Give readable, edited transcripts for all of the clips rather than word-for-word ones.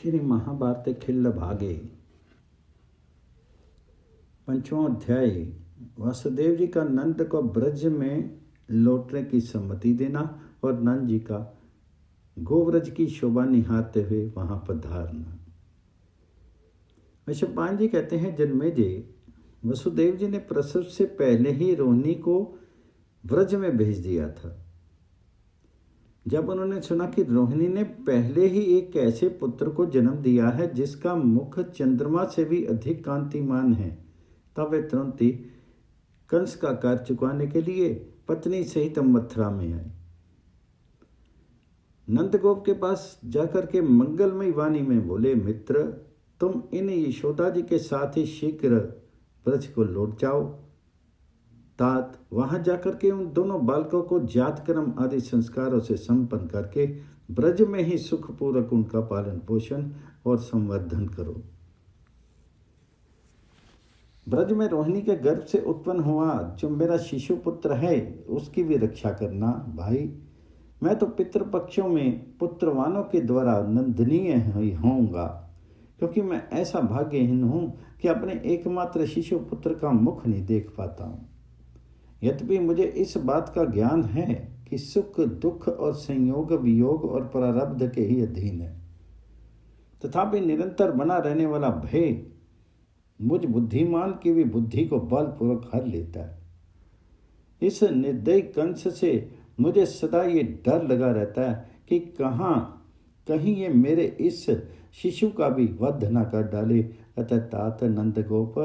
श्री महाभारत खिल्ल भागे 5वां अध्याय। वासुदेव जी का नंद को ब्रज में लौटने की सम्मति देना और नंद जी का गोव्रज की शोभा निहारते हुए वहां पधारना। वैशंपायन जी कहते हैं, जन्मेजय, वसुदेव जी ने प्रसव से पहले ही रोहिणी को व्रज में भेज दिया था। जब उन्होंने सुना कि रोहिणी ने पहले ही एक ऐसे पुत्र को जन्म दिया है जिसका मुख चंद्रमा से भी अधिक कांतिमान है, तब वे तुरंत ही कंस का कार्य चुकाने के लिए पत्नी सहित मथुरा में आए। नंदगोप के पास जाकर के मंगलमय वाणी में बोले, मित्र, तुम इन यशोदा जी के साथ ही शीघ्र ब्रज को लौट जाओ। तात वहां जाकर के उन दोनों बालकों को जातकर्म आदि संस्कारों से संपन्न करके ब्रज में ही सुखपूर्वक उनका पालन पोषण और संवर्धन करो। ब्रज में रोहिणी के गर्भ से उत्पन्न हुआ जो मेरा शिशु पुत्र है, उसकी भी रक्षा करना। भाई, मैं तो पितृपक्षों में पुत्रवानों के द्वारा नंदनीय होऊंगा, क्योंकि मैं ऐसा भाग्यहीन हूं कि अपने एकमात्र शिशु पुत्र का मुख नहीं देख पाता हूं। यद्यपि मुझे इस बात का ज्ञान है कि सुख दुख और संयोग वियोग और प्रारब्ध के ही अधीन है, तथापि निरंतर बना रहने वाला भय मुझ बुद्धिमान की भी बुद्धि को बलपूर्वक हर लेता है। इस निर्दयी कंस से मुझे सदा ये डर लगा रहता है कि कहीं ये मेरे इस शिशु का भी वध न कर डाले। अतः तात नंदगोप,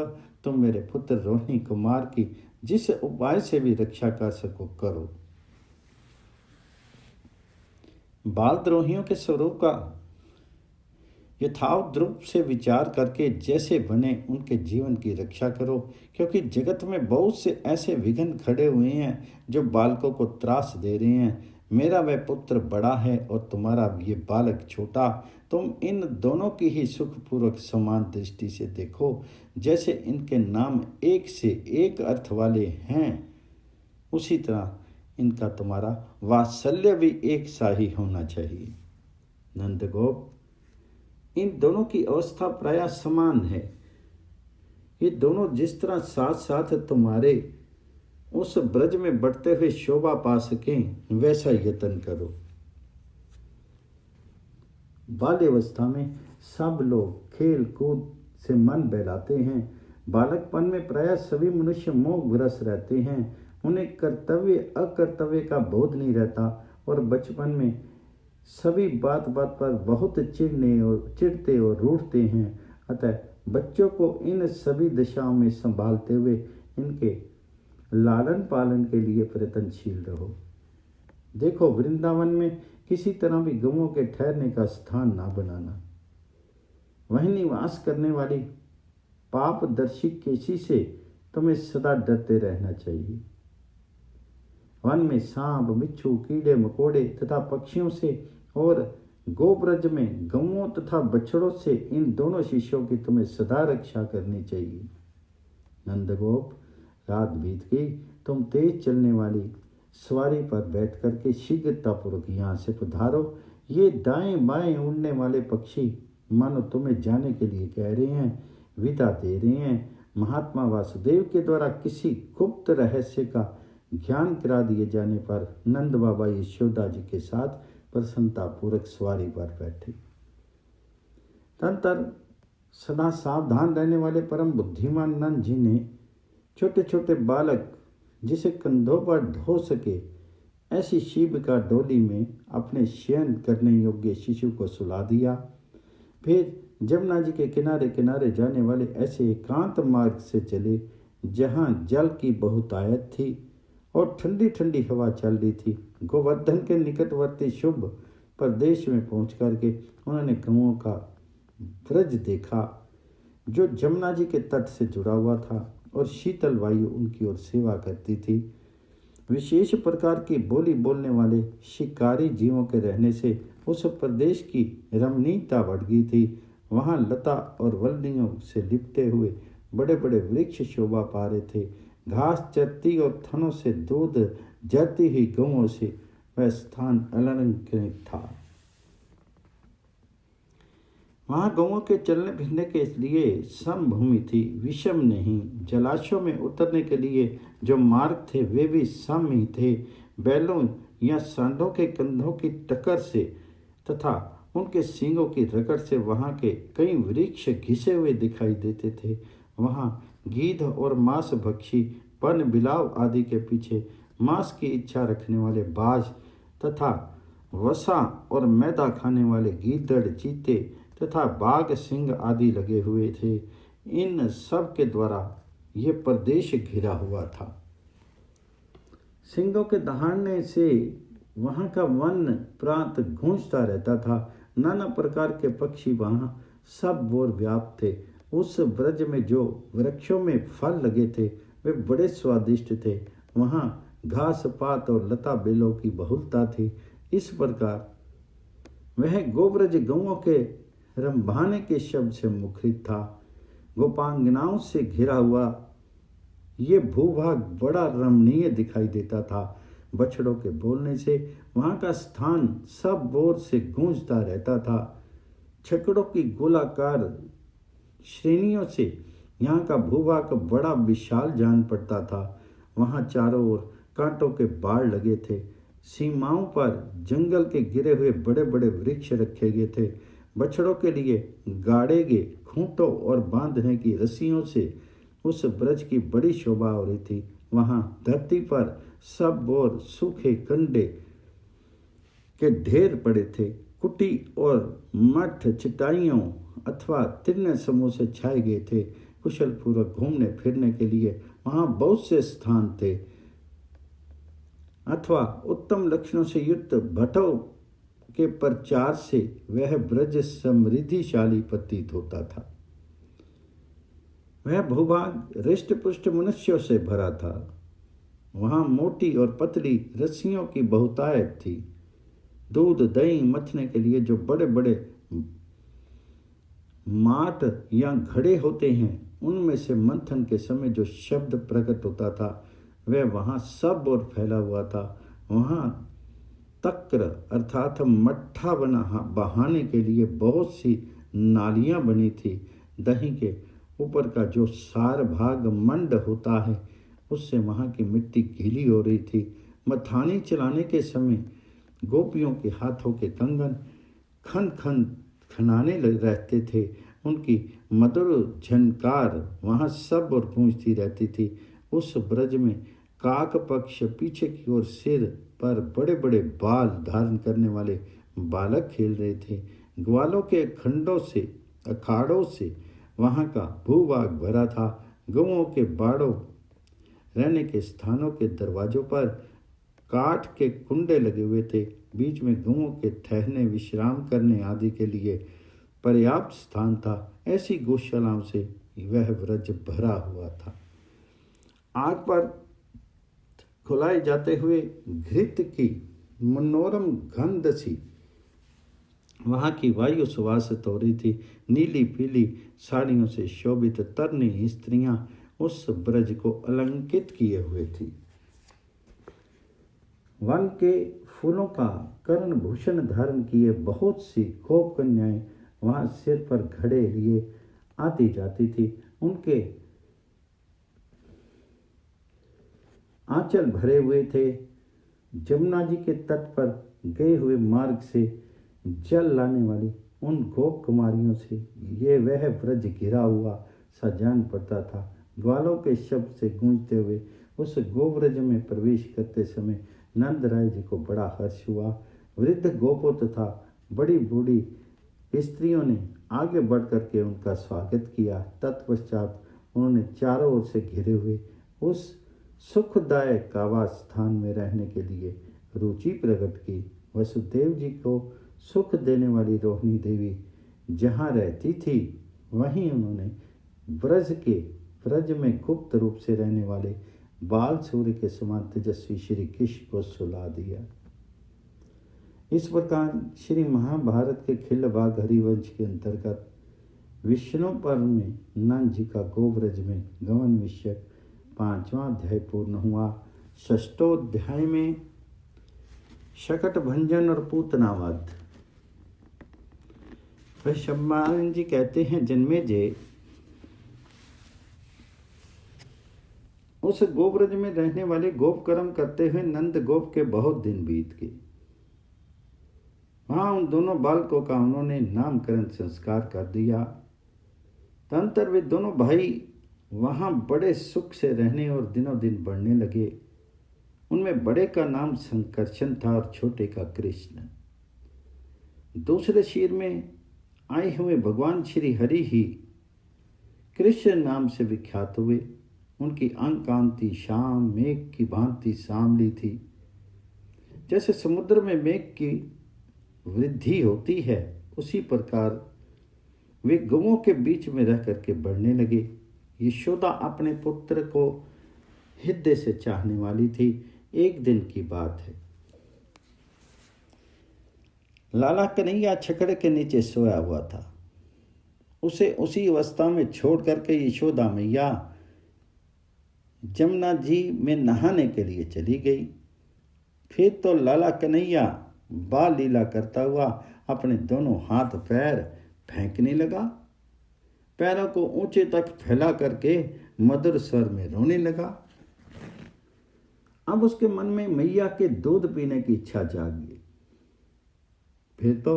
तुम मेरे पुत्र रोहिणी कुमार की जिस उपाय से भी रक्षा कर सको करो। बालद्रोहियों के स्वरूप का यथावत रूप से विचार करके जैसे बने उनके जीवन की रक्षा करो, क्योंकि जगत में बहुत से ऐसे विघ्न खड़े हुए हैं जो बालकों को त्रास दे रहे हैं। मेरा वह पुत्र बड़ा है और तुम्हारा ये बालक छोटा। तुम इन दोनों की ही सुखपूर्वक समान दृष्टि से देखो। जैसे इनके नाम एक से एक अर्थ वाले हैं, उसी तरह इनका तुम्हारा वात्सल्य भी एक सा ही होना चाहिए। नंदगोप, इन दोनों की अवस्था प्रायः समान है। ये दोनों जिस तरह साथ साथ तुम्हारे उस ब्रज में बढ़ते हुए शोभा पा सकें, वैसा यत्न करो। बाल्यावस्था में सब लोग खेल कूद से मन बहलाते हैं। बालकपन में प्रायः सभी मनुष्य मोहग्रस्त रहते हैं। उन्हें कर्तव्य अकर्तव्य का बोध नहीं रहता और बचपन में सभी बात बात पर बहुत चिढ़ते और रूठते हैं। अतः बच्चों को इन सभी दिशाओं में संभालते हुए इनके लालन पालन के लिए प्रयत्नशील रहो। देखो, वृंदावन में किसी तरह भी गौओं के ठहरने का स्थान ना बनाना। वहीं निवास करने वाली पापदर्शी केशी से तुम्हें सदा डरते रहना चाहिए। वन में सांप, बिच्छू, कीड़े मकोड़े तथा पक्षियों से और गोब्रज में गौओं तथा बछड़ों से इन दोनों शिष्यों की तुम्हें सदा रक्षा करनी चाहिए। नंदगोप, रात बीत गई, तुम तेज चलने वाली सवारी पर बैठ करके शीघ्रतापूर्वक यहाँ से पधारो। ये दाएं बाएं उड़ने वाले पक्षी मानो तुम्हें जाने के लिए कह रहे हैं, विदा दे रहे हैं। महात्मा वासुदेव के द्वारा किसी गुप्त रहस्य का ज्ञान करा दिए जाने पर नंद बाबा यशोदा जी के साथ प्रसन्नतापूर्वक सवारी पर बैठे। तदनंतर सदा सावधान रहने वाले परम बुद्धिमान नंद जी ने छोटे छोटे बालक जिसे कंधों पर ढो सके ऐसी शिविका डोली में अपने शयन करने योग्य शिशु को सुला दिया। फिर जमुना जी के किनारे किनारे जाने वाले ऐसे एकांत मार्ग से चले जहाँ जल की बहुतायत थी और ठंडी ठंडी हवा चल रही थी। गोवर्धन के निकटवर्ती शुभ प्रदेश में पहुँच करके उन्होंने गौओं का ब्रज देखा जो जमुना जी के तट से जुड़ा हुआ था और शीतल वायु उनकी ओर सेवा करती थी। विशेष प्रकार की बोली बोलने वाले शिकारी जीवों के रहने से उस प्रदेश की रमणीयता बढ़ गई थी। वहाँ लता और वल्लियों से लिपटे हुए बड़े बड़े वृक्ष शोभा पा रहे थे। घास चरती और थनों से दूध जरती हुई गौओं से वह स्थान अलंकृत था। वहाँ गौओं के चलने फिरने के लिए समभूमि थी, विषम नहीं। जलाशयों में उतरने के लिए जो मार्ग थे वे भी सम ही थे। बैलों या सांडों के कंधों की टक्कर से तथा उनके सींगों की रगड़ से वहाँ के कई वृक्ष घिसे हुए दिखाई देते थे। वहाँ गीध और मांस भक्षी पन बिलाव आदि के पीछे मांस की इच्छा रखने वाले बाज तथा वसा और मैदा खाने वाले गीदड़, चीते तथा बाघ, सिंह आदि लगे हुए थे। इन सब के द्वारा ये प्रदेश घिरा हुआ था। सिंहों के दहाड़ने से वहाँ का वन प्रांत गूंजता रहता था। नाना प्रकार के पक्षी वहाँ सब ओर व्याप्त थे। उस ब्रज में जो वृक्षों में फल लगे थे वे बड़े स्वादिष्ट थे। वहाँ घास पात और लता बेलों की बहुलता थी। इस प्रकार वह गोब्रज गौओं के रंभाने के शब्द से मुखरित था। गोपांगनाओं से घिरा हुआ ये भूभाग बड़ा रमणीय दिखाई देता था। बछड़ों के बोलने से वहाँ का स्थान सब ओर से गूंजता रहता था। छकड़ों की गोलाकार श्रेणियों से यहाँ का भूभाग बड़ा विशाल जान पड़ता था। वहाँ चारों ओर कांटों के बाड़ लगे थे। सीमाओं पर जंगल के गिरे हुए बड़े बड़े वृक्ष रखे गए थे। बछड़ों के लिए गाड़े गए खूंटों और बांधने की रस्सियों से उस ब्रज की बड़ी शोभा हो रही थी। वहाँ धरती पर सब ओर सूखे कंडे के ढेर पड़े थे। कुटी और मठ चटाइयों अथवा तिरने समूह से छाए गए थे। कुशल पूर्वक घूमने फिरने के लिए वहाँ बहुत से स्थान थे अथवा उत्तम लक्षणों से युक्त भटों के प्रचार से वह ब्रज समृद्धिशाली प्रतीत होता था। वह भूभाग हृष्ट पुष्ट मनुष्यों से भरा था। वहाँ मोटी और पतली रस्सियों की बहुतायत थी। दूध दही मथने के लिए जो बड़े बड़े माट या घड़े होते हैं उनमें से मंथन के समय जो शब्द प्रकट होता था वह वहाँ सब ओर फैला हुआ था। वहाँ तक्र अर्थात मट्ठा बहाने के लिए बहुत सी नालियाँ बनी थी। दही के ऊपर का जो सार भाग मंड होता है उससे वहाँ की मिट्टी गीली हो रही थी। मथानी चलाने के समय गोपियों के हाथों के कंगन खन खन खनाने रहते थे। उनकी मधुर झनकार वहाँ सब और गूंजती रहती थी। उस ब्रज में काक पक्ष पीछे की ओर सिर पर बड़े बड़े बाल धारण करने वाले बालक खेल रहे थे। ग्वालों के खंडों से अखाड़ों से वहाँ का भूभाग भरा था। गौओं के बाड़ों रहने के स्थानों के दरवाजों पर काठ के कुंडे लगे हुए थे। बीच में गौओं के ठहरने विश्राम करने आदि के लिए पर्याप्त स्थान था। ऐसी गौशालाओं से वह व्रज भरा हुआ था। आग पर खुलाए जाते हुए घृत की मनोरम गंध सी वहाँ की वायु सुवासित हो रही थी। नीली पीली साड़ियों से शोभित तरनी स्त्रियां उस ब्रज को अलंकित किए हुए थी। वन के फूलों का कर्ण भूषण धारण किए बहुत सी खोप कन्याएं वहाँ सिर पर घड़े लिए आती जाती थी। उनके आंचल भरे हुए थे। जमुना जी के तट पर गए हुए मार्ग से जल लाने वाली उन गोप कुमारियों से ये वह ब्रज घिरा हुआ सा जान पड़ता था। ग्वालों के शब्द से गूंजते हुए उस गोब्रज में प्रवेश करते समय नंद राय जी को बड़ा हर्ष हुआ। वृद्ध गोपों तथा बड़ी बूढ़ी स्त्रियों ने आगे बढ़ करके उनका स्वागत किया। तत्पश्चात उन्होंने चारों ओर से घिरे हुए उस सुखदायक आवास स्थान में रहने के लिए रुचि प्रकट की। वसुदेव जी को सुख देने वाली रोहिणी देवी जहाँ रहती थी वहीं उन्होंने ब्रज में गुप्त रूप से रहने वाले बाल सूर्य के समान तेजस्वी श्री कृष्ण को सुला दिया। इस प्रकार श्री महाभारत के खिलबाग हरिवंश के अंतर्गत विष्णु पर्व में नंद जी का गोब्रज में गमन विषयक 5वां अध्याय पूर्ण हुआ। 6ठों अध्याय में शकट भंजन और पूतना वध। वैशंपायन जी कहते हैं, जन्मेजय, उस गोब्रज में रहने वाले गोप कर्म करते हुए नंद गोप के बहुत दिन बीत गए। वहां उन दोनों बालकों का उन्होंने नामकरण संस्कार कर दिया। तदंतर वे दोनों भाई वहां बड़े सुख से रहने और दिनों दिन बढ़ने लगे। उनमें बड़े का नाम संकर्षण था और छोटे का कृष्ण। दूसरे शीर में आए हुए भगवान श्री हरि ही कृष्ण नाम से विख्यात हुए। उनकी अंग कांति श्याम मेघ की भांति सांवली थी। जैसे समुद्र में मेघ की वृद्धि होती है, उसी प्रकार वे गौओं के बीच में रह करके बढ़ने लगे। यशोदा अपने पुत्र को हृदय से चाहने वाली थी। एक दिन की बात है, लाला कन्हैया छकड़े के नीचे सोया हुआ था। उसे उसी अवस्था में छोड़ करके यशोदा मैया जमुना जी में नहाने के लिए चली गई। फिर तो लाला कन्हैया बाल लीला करता हुआ अपने दोनों हाथ पैर फेंकने लगा। पैरों को ऊंचे तक फैला करके मधुर स्वर में रोने लगा। अब उसके मन में मैया के दूध पीने की इच्छा जाग गई। फिर तो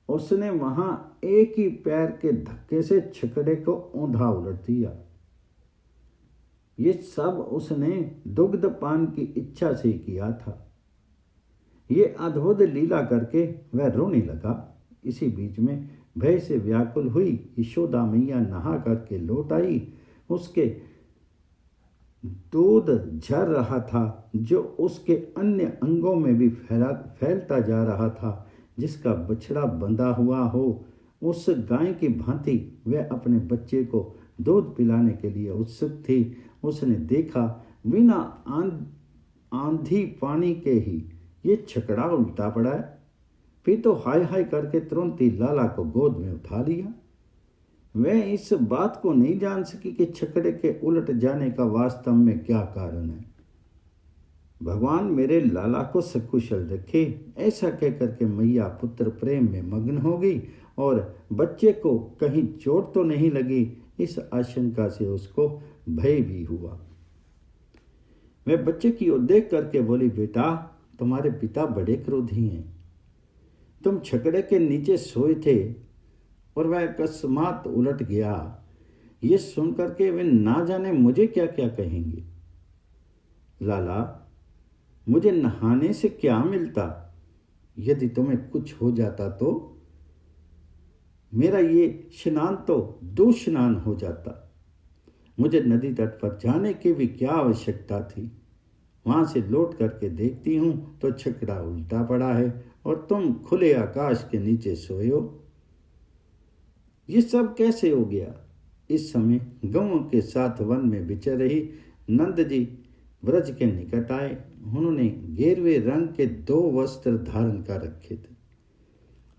उसने वहां एक ही पैर के धक्के से छकड़े को ऊंधा उलट दिया। ये सब उसने दुग्ध पान की इच्छा से किया था। ये अद्भुत लीला करके वह रोने लगा। इसी बीच में भय से व्याकुल हुई यशोदा मैया नहा करके लौट आई। उसके दूध झर रहा था, जो उसके अन्य अंगों में भी फैलता जा रहा था। जिसका बछड़ा बंधा हुआ हो, उस गाय की भांति वह अपने बच्चे को दूध पिलाने के लिए उत्सुक थी। उसने देखा बिना आंधी पानी के ही ये छकड़ा उल्टा पड़ा है। फिर तो हाय हाय करके तुरंत ही लाला को गोद में उठा लिया। वह इस बात को नहीं जान सकी कि छकड़े के उलट जाने का वास्तव में क्या कारण है। भगवान मेरे लाला को सकुशल रखे, ऐसा कहकर के मैया पुत्र प्रेम में मग्न हो गई और बच्चे को कहीं चोट तो नहीं लगी, इस आशंका से उसको भय भी हुआ। वह बच्चे की ओर देख करके बोली, बेटा तुम्हारे पिता बड़े क्रोधी हैं। तुम छकड़े के नीचे सोए थे और वह अकस्मात उलट गया। ये सुन करके वे ना जाने मुझे क्या क्या कहेंगे। लाला, मुझे नहाने से क्या मिलता? यदि तुम्हें कुछ हो जाता तो मेरा ये स्नान तो दुस्नान हो जाता। मुझे नदी तट पर जाने की भी क्या आवश्यकता थी। वहां से लौट करके देखती हूं तो छकड़ा उल्टा पड़ा है और तुम खुले आकाश के नीचे सोए हो। ये सब कैसे हो गया? इस समय गौओं के साथ वन में विचर रही नंद जी ब्रज के निकट आए। उन्होंने गेरुए रंग के 2 वस्त्र धारण कर रखे थे।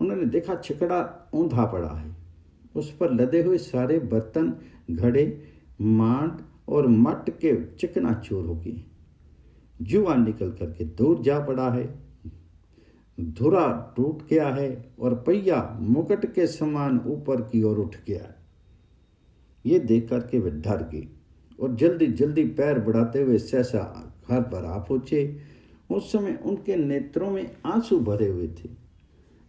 उन्होंने देखा छकड़ा ऊंधा पड़ा है। उस पर लदे हुए सारे बर्तन, घड़े, मांड और मट के चकनाचूर हो गए। जुआ निकल करके दूर जा पड़ा है। धुरा टूट गया है और पहिया मुकुट के समान ऊपर की ओर उठ गया है। ये देख करके वे डर गए और जल्दी जल्दी पैर बढ़ाते हुए सहसा घर पर आ पहुंचे। उस समय उनके नेत्रों में आंसू भरे हुए थे।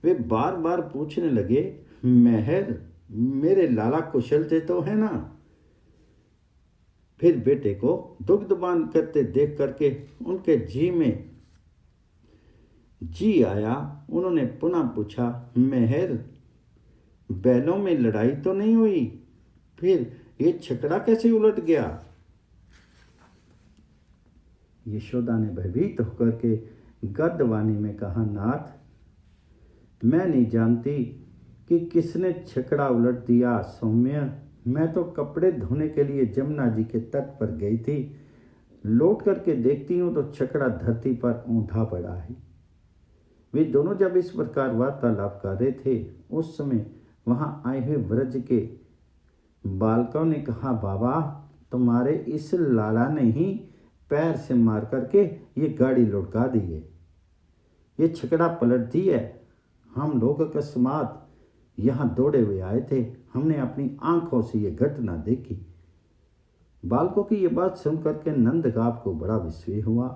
वे बार बार पूछने लगे, मेहर, मेरे लाला कुशल थे तो है ना? फिर बेटे को दुग्धपान करते देख करके उनके जी में जी आया। उन्होंने पुनः पूछा, मेहर, बैलों में लड़ाई तो नहीं हुई? फिर ये छकड़ा कैसे उलट गया? यशोदा ने भयभीत होकर के गद्यवाणी में कहा, नाथ, मैं नहीं जानती कि किसने छकड़ा उलट दिया। सौम्य, मैं तो कपड़े धोने के लिए जमुना जी के तट पर गई थी। लौट करके देखती हूँ तो छकड़ा धरती पर ऊंधा पड़ा है। वे दोनों जब इस प्रकार वार्तालाप कर रहे थे, उस समय वहां आए हुए ब्रज के बालकों ने कहा, बाबा, तुम्हारे इस लाला ने ही पैर से मार करके ये गाड़ी लुढ़का दी है। ये छकड़ा पलट दी है। हम लोग अकस्मात यहाँ दौड़े हुए आए थे। हमने अपनी आंखों से ये घटना देखी। बालकों की ये बात सुनकर के नंदगाप को बड़ा विस्मय हुआ।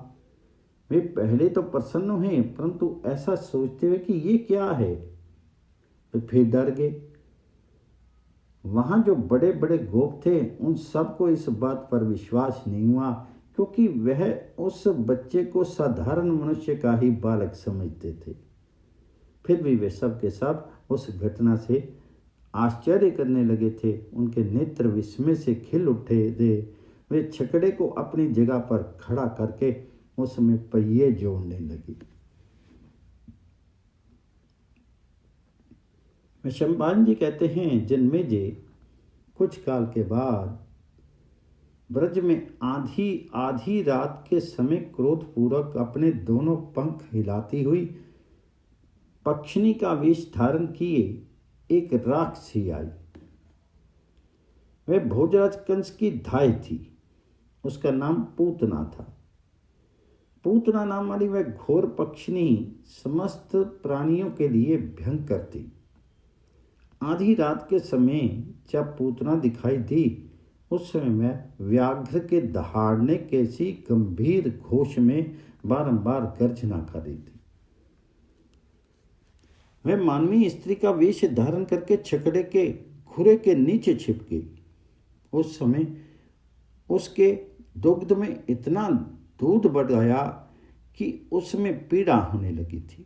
वे पहले तो प्रसन्न हुए, परंतु ऐसा सोचते हुए कि ये क्या है, वे फिर डर गए। वहां जो बड़े बड़े गोप थे उन सबको इस बात पर विश्वास नहीं हुआ, क्योंकि वह उस बच्चे को साधारण मनुष्य का ही बालक समझते थे। फिर भी वे सब के सब उस घटना से आश्चर्य करने लगे थे। उनके नेत्र विस्मय से खिल उठे थे। वे छकड़े को अपनी जगह पर खड़ा करके उसमें पहिए जोड़ने लगे। शंबान जी कहते हैं, जन्मेजय कुछ काल के बाद ब्रज में आधी आधी रात के समय क्रोधपूर्वक अपने दोनों पंख हिलाती हुई पक्षिणी का वेश धारण किए एक राक्षसी आई। वह भोजराज कंस की धाय थी। उसका नाम पूतना था। पूतना नाम वाली वह घोर पक्षिणी समस्त प्राणियों के लिए भयंकर थी। आधी रात के समय जब पूतना दिखाई दी, उस समय वह व्याघ्र के दहाड़ने के सी गंभीर घोष में बारंबार गर्जना कर रही थी। वह मानवीय स्त्री का वेश धारण करके छकड़े के खुरे के नीचे छिप गई। उस समय उसके दुग्ध में इतना दूध बढ़ गया कि उसमें पीड़ा होने लगी थी,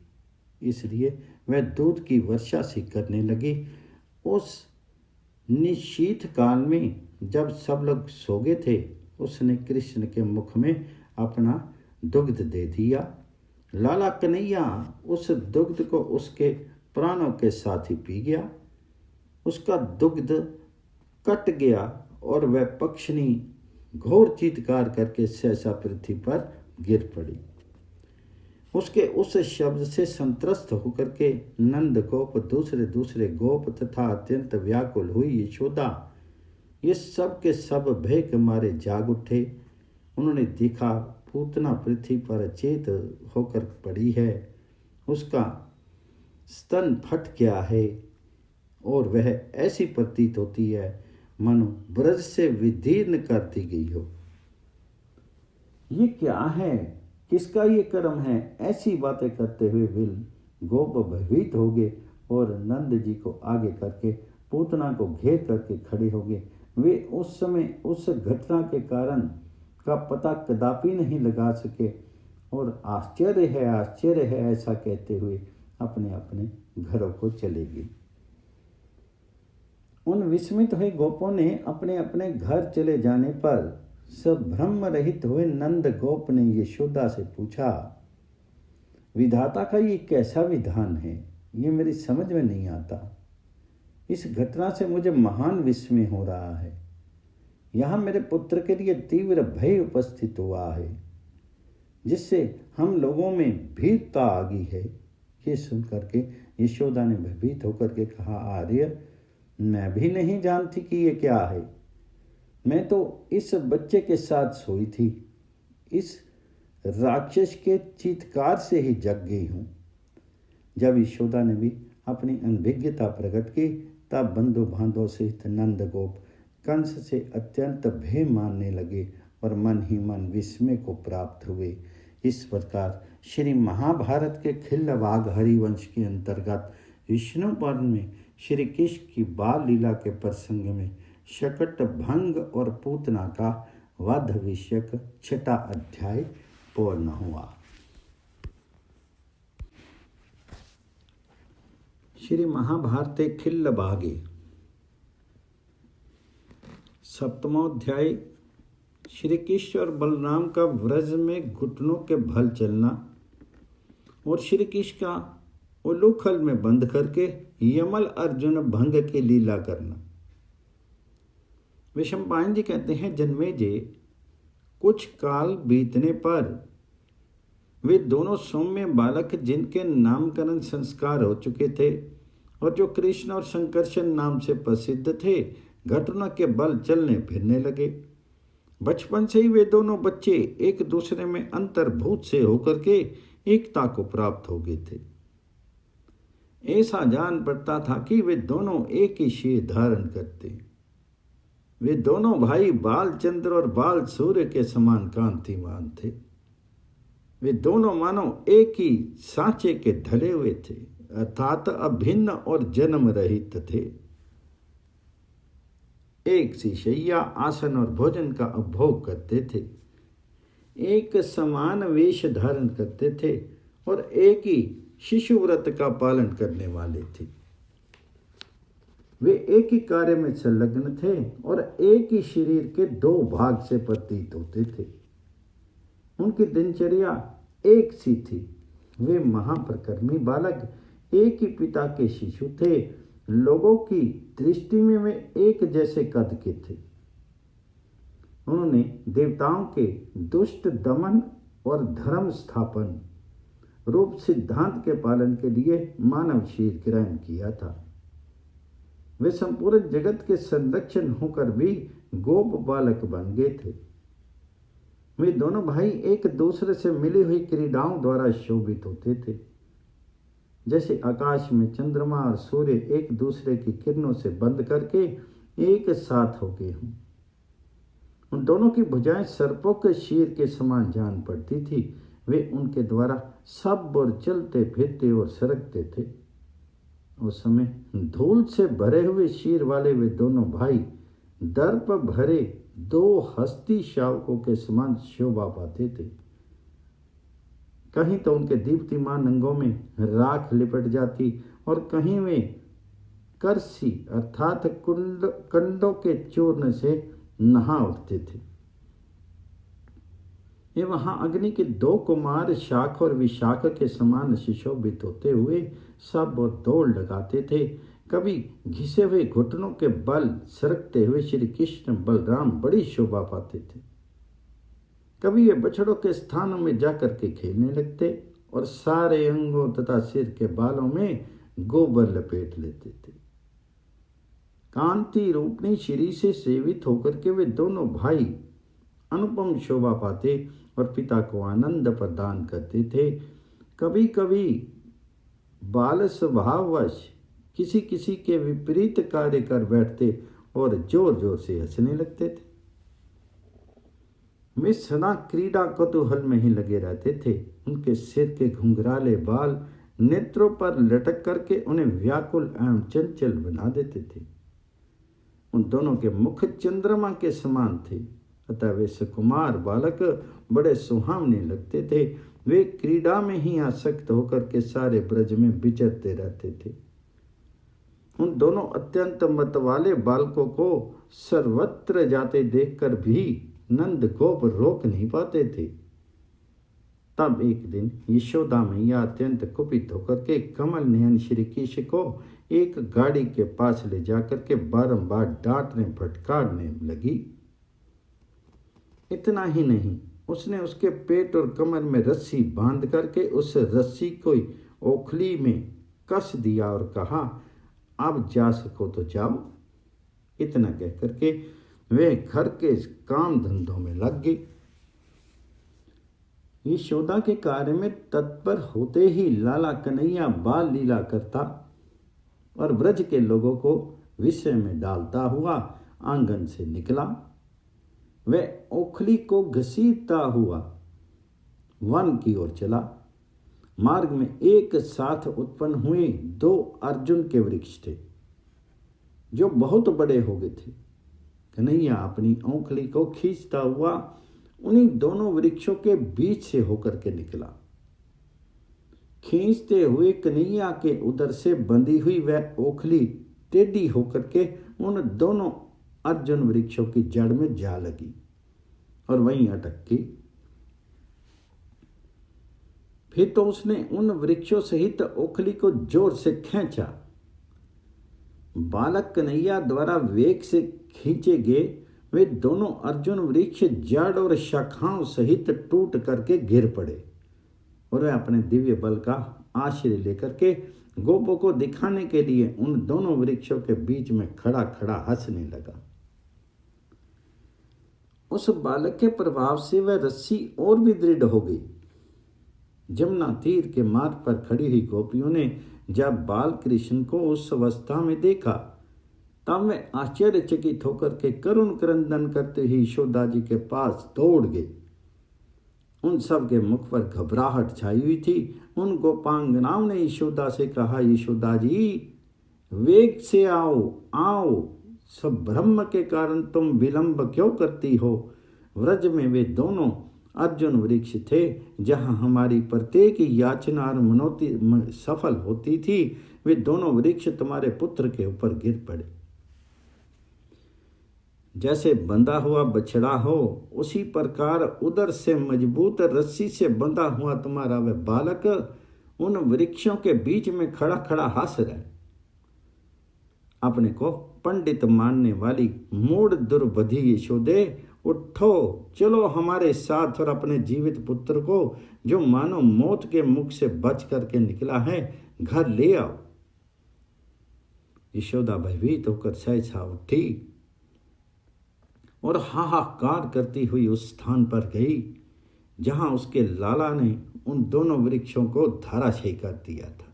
इसलिए वह दूध की वर्षा सी करने लगी। उस निशीथ काल में जब सब लोग सो गए थे, उसने कृष्ण के मुख में अपना दुग्ध दे दिया। लाला कन्हैया उस दुग्ध को उसके प्राणों के साथ ही पी गया। उसका दुग्ध कट गया और वह पक्षिणी घोर चीत्कार करके सहसा पृथ्वी पर गिर पड़ी। उसके उस शब्द से संत्रस्त होकर के नंद गोप, दूसरे दूसरे गोप तथा अत्यंत व्याकुल हुई यशोदा, ये सब के सब भय के मारे जाग उठे। उन्होंने देखा पूतना पृथ्वी पर अचेत होकर पड़ी है। उसका स्तन फट गया है और वह ऐसी प्रतीत होती है मानो ब्रज से विदीर्ण कर दी गई हो। ये क्या है, किसका ये कर्म है? ऐसी बातें करते हुए विल गोप भयभीत हो गए और नंद जी को आगे करके पूतना को घेर करके खड़े हो गए। वे उस समय उस घटना के कारण का पता कदापि नहीं लगा सके और आश्चर्य है ऐसा कहते हुए अपने अपने घरों को चले गए। उन विस्मित हुए गोपों ने अपने अपने घर चले जाने पर सब भ्रम रहित हुए नंद गोप ने यशोदा से पूछा, विधाता का ये कैसा विधान है? ये मेरी समझ में नहीं आता। इस घटना से मुझे महान विस्मय हो रहा है। यहाँ मेरे पुत्र के लिए तीव्र भय उपस्थित हुआ है, जिससे हम लोगों में भीतता आ गई है। ये सुनकर के यशोदा ने भयभीत होकर के कहा, आर्य, मैं भी नहीं जानती कि ये क्या है। मैं तो इस बच्चे के साथ सोई थी। इस राक्षस के चीत्कार से ही जग गई हूँ। जब यशोदा ने भी अपनी अनभिज्ञता प्रकट की, तब बंधु बांधव सहित नंद गोप कंस से अत्यंत भय मानने लगे और मन ही मन विस्मय को प्राप्त हुए। इस प्रकार श्री महाभारत के खिल्लवाग हरिवंश के अंतर्गत विष्णु पर्व में श्री कृष्ण की बाल लीला के प्रसंग में शकट भंग और पूतना का वध विषयक 6वां अध्याय पूर्ण हुआ। श्री महाभारते खिल्लवागे 7वां अध्याय श्री कृष्ण और बलराम का व्रज में घुटनों के बल चलना और श्री कृष्ण का उलूखल में बंद करके यमल अर्जुन भंग की लीला करना। वैशंपायन जी कहते हैं, जन्मेजय कुछ काल बीतने पर वे दोनों सौम्य बालक, जिनके नामकरण संस्कार हो चुके थे और जो कृष्ण और संकर्षण नाम से प्रसिद्ध थे, घटना के बल चलने फिरने लगे। बचपन से ही वे दोनों बच्चे एक दूसरे में अंतर्भूत से होकर के एकता को प्राप्त हो गए थे। ऐसा जान पड़ता था कि वे दोनों एक ही शीर धारण करते। वे दोनों भाई बालचंद्र और बाल सूर्य के समान कांतिमान थे। वे दोनों मानो एक ही सांचे के ढले हुए थे, अर्थात अभिन्न और जन्म रहित थे। एक सी शैया, आसन और भोजन का उपभोग करते थे, एक समान वेश धारण करते थे और एक ही शिशु व्रत का पालन करने वाले थे। वे एक ही कार्य में संलग्न थे और एक ही शरीर के दो भाग से प्रतीत होते थे। उनकी दिनचर्या एक सी थी। वे महाप्रकर्मी बालक एक ही पिता के शिशु थे। लोगों की दृष्टि में वे एक जैसे कद के थे। उन्होंने देवताओं के दुष्ट दमन और धर्म स्थापन रूप सिद्धांत के पालन के लिए मानव शरीर ग्रहण किया था। वे संपूर्ण जगत के संरक्षण होकर भी गोप बालक बन गए थे। वे दोनों भाई एक दूसरे से मिली हुई क्रीड़ाओं द्वारा शोभित होते थे। जैसे आकाश में चंद्रमा और सूर्य एक दूसरे की किरणों से बंद करके एक साथ हो गए हों। उन दोनों की भुजाएं सर्पों के शीर के समान जान पड़ती थी। वे उनके द्वारा सब और चलते फिरते और सरकते थे। उस समय धूल से भरे हुए शीर वाले वे दोनों भाई दर्प भरे दो हस्ती शावकों के समान शोभा पाते थे। कहीं तो उनके दीप्तिमान अंगों में राख लिपट जाती और कहीं वे करसी अर्थात कंडों के चूर्ण से नहा उठते थे। ये वहां अग्नि के दो कुमार शाख और विशाख के समान सुशोभित होते हुए सब और दौड़ लगाते थे। कभी घिसे हुए घुटनों के बल सरकते हुए श्री कृष्ण बलराम बड़ी शोभा पाते थे। कभी वे बछड़ों के स्थानों में जाकर के खेलने लगते और सारे अंगों तथा सिर के बालों में गोबर लपेट लेते थे। कांति रूपनी श्री से सेवित होकर के वे दोनों भाई अनुपम शोभा पाते और पिता को आनंद प्रदान करते थे। कभी कभी बाल स्वभाववश किसी किसी के विपरीत कार्य कर बैठते और जोर जोर से हंसने लगते थे। वे सदा क्रीड़ा कौतूहल में ही लगे रहते थे। उनके सिर के घुंघराले बाल नेत्रों पर लटक करके उन्हें व्याकुल एवं चंचल बना देते थे। उन दोनों के मुख चंद्रमा के समान थे, अतः वे सुकुमार बालक बड़े सुहावने लगते थे। वे क्रीड़ा में ही आसक्त होकर के सारे ब्रज में विचरते रहते थे। उन दोनों अत्यंत मत वाले बालकों को सर्वत्र जाते देखकर भी नंद गोप रोक नहीं पाते थे। तब एक दिन यशोदा मैया अत्यंत कुपित होकर के कमल नयन श्री कृष्ण को एक गाड़ी के पास ले जाकर के बारंबार डांटने फटकारने लगी। इतना ही नहीं, उसने उसके पेट और कमर में रस्सी बांध करके उस रस्सी को ओखली में कस दिया और कहा, अब जा सको तो जाओ। इतना कह करके वे घर के काम धंधों में लग गई। यशोदा के कार्य में तत्पर होते ही लाला कन्हैया बाल लीला करता और ब्रज के लोगों को विषय में डालता हुआ आंगन से निकला। वह ओखली को घसीटता हुआ वन की ओर चला। मार्ग में एक साथ उत्पन्न हुए दो अर्जुन के वृक्ष थे जो बहुत बड़े हो गए थे। कन्हैया अपनी ओखली को खींचता हुआ उन्हीं दोनों वृक्षों के बीच से होकर के निकला। खींचते हुए कन्हैया के उदर से बंधी हुई वह ओखली टेढ़ी होकर के उन दोनों अर्जुन वृक्षों की जड़ में जा लगी और वहीं अटक गई। फिर तो उसने उन वृक्षों सहित ओखली को जोर से खींचा। बालक कन्हैया द्वारा वेग से खींचे गए वे दोनों अर्जुन वृक्ष जड़ और शाखाओं सहित टूट करके गिर पड़े और वह अपने दिव्य बल का आश्रय लेकर के गोपों को दिखाने के लिए उन दोनों वृक्षों के बीच में खड़ा खड़ा हंसने लगा। उस बालक के प्रभाव से वह रस्सी और भी दृढ़ हो गई। जमुना तीर के मार्ग पर खड़ी हुई गोपियों ने जब बाल कृष्ण को उस अवस्था में देखा तब वे आश्चर्यचकित होकर के करुण क्रंदन करते ही यशोदा जी के पास दौड़ गए। उन सब के मुख पर घबराहट छाई हुई थी। उन गोपांगनाओं ने यशोदा से कहा, यशोदा जी वेग से आओ आओ, सब ब्रह्म के कारण तुम विलंब क्यों करती हो। व्रज में वे दोनों अर्जुन वृक्ष थे जहां हमारी प्रत्येक याचना और मनोती सफल होती थी। वे दोनों वृक्ष तुम्हारे पुत्र के ऊपर गिर पड़े। जैसे बंधा हुआ बछड़ा हो उसी प्रकार उधर से मजबूत रस्सी से बंधा हुआ तुम्हारा वह बालक उन वृक्षों के बीच में खड़ा खड़ा हंस रहा। अपने को पंडित मानने वाली मूढ़ दुर्बुद्धि यशोदे, उठो चलो हमारे साथ और अपने जीवित पुत्र को जो मानो मौत के मुख से बच करके निकला है घर ले आओ। यशोदा भयभीत होकर सहसा उठी और हाहाकार करती हुई उस स्थान पर गई जहां उसके लाला ने उन दोनों वृक्षों को धराशायी कर दिया था।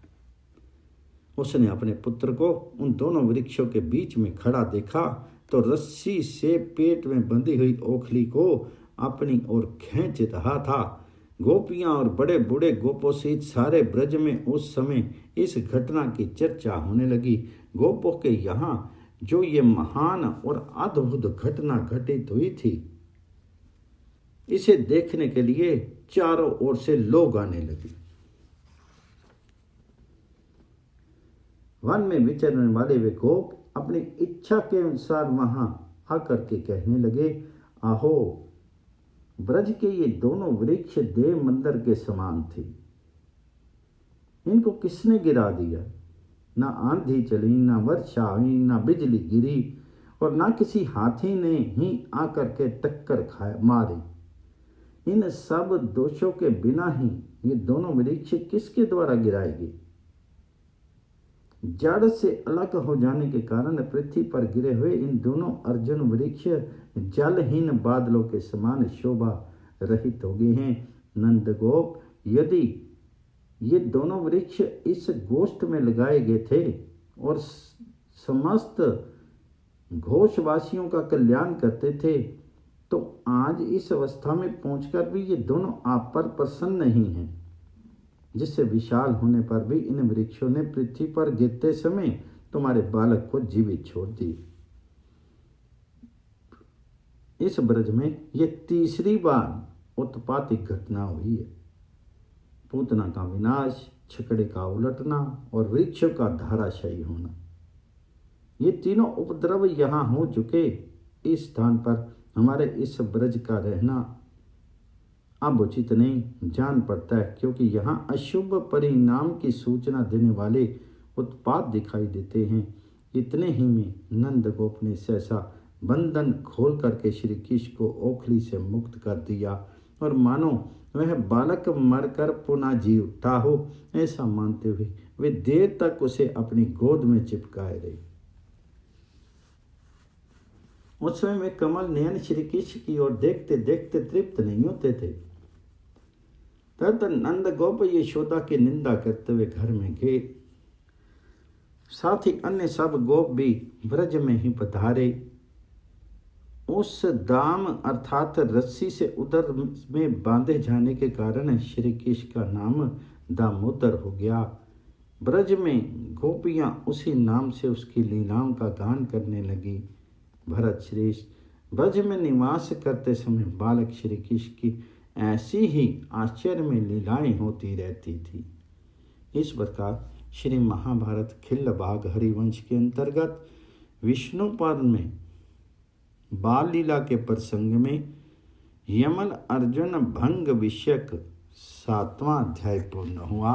उसने अपने पुत्र को उन दोनों वृक्षों के बीच में खड़ा देखा तो रस्सी से पेट में बंधी हुई ओखली को अपनी ओर खींच रहा था। गोपियां और बड़े बूढ़े गोपों सहित सारे ब्रज में उस समय इस घटना की चर्चा होने लगी। गोपों के यहाँ जो ये महान और अद्भुत घटना घटित हुई थी, इसे देखने के लिए चारों ओर से लोग आने लगे। वन में विचरने वाले वे गोप अपनी इच्छा के अनुसार वहां आकर के कहने लगे, आहो ब्रज के ये दोनों वृक्ष देव मंदिर के समान थे, इनको किसने गिरा दिया। ना आंधी चली, ना वर्षा हुई, ना बिजली गिरी और ना किसी हाथी ने ही आकर के टक्कर मारी। इन सब दोषों के बिना ही ये दोनों वृक्ष किसके द्वारा गिराए गए। जड़ से अलग हो जाने के कारण पृथ्वी पर गिरे हुए इन दोनों अर्जुन वृक्ष जलहीन बादलों के समान शोभा रहित हो गए हैं। नंदगोप, यदि ये दोनों वृक्ष इस गोष्ठ में लगाए गए थे और समस्त घोषवासियों का कल्याण करते थे, तो आज इस अवस्था में पहुंचकर भी ये दोनों आप पर प्रसन्न नहीं हैं, जिससे विशाल होने पर भी इन वृक्षों ने पृथ्वी पर गिरते समय तुम्हारे बालक को जीवित छोड़ दी। इस ब्रज में यह तीसरी बार उत्पातिक घटना हुई है। पूतना का विनाश, छकड़े का उलटना और वृक्षों का धराशायी होना, ये तीनों उपद्रव यहाँ हो चुके। इस स्थान पर हमारे इस ब्रज का रहना अब उचित नहीं जान पड़ता है, क्योंकि यहाँ अशुभ परिणाम की सूचना देने वाले उत्पात दिखाई देते हैं। इतने ही में नंदगोप ने सहसा बंधन खोल करके श्री कृष्ण को ओखली से मुक्त कर दिया और मानो वह बालक मरकर पुनः जी उठा हो, ऐसा मानते हुए वे देर तक उसे अपनी गोद में चिपकाए रहे। उस समय वे कमल नयन श्री कृष्ण की ओर देखते देखते तृप्त नहीं होते थे। तब नंद गोप यशोदा की निंदा करते हुए घर में गए। साथ ही अन्य सब गोप भी ब्रज में ही पधारे। उस दाम अर्थात रस्सी से उदर में बांधे जाने के कारण श्री कृष्ण का नाम दामोदर हो गया। ब्रज में गोपियां उसी नाम से उसकी लीलाओं का गान करने लगी। भरत श्रेष्ठ ब्रज में निवास करते समय बालक श्री कृष्ण की ऐसी ही आश्चर्य में लीलाएं होती रहती थी। इस प्रकार श्री महाभारत खिल्ल भाग हरिवंश के अंतर्गत विष्णु पर्व में बाल लीला के प्रसंग में यमल अर्जुन भंग विषयक 7वां अध्याय पूर्ण हुआ।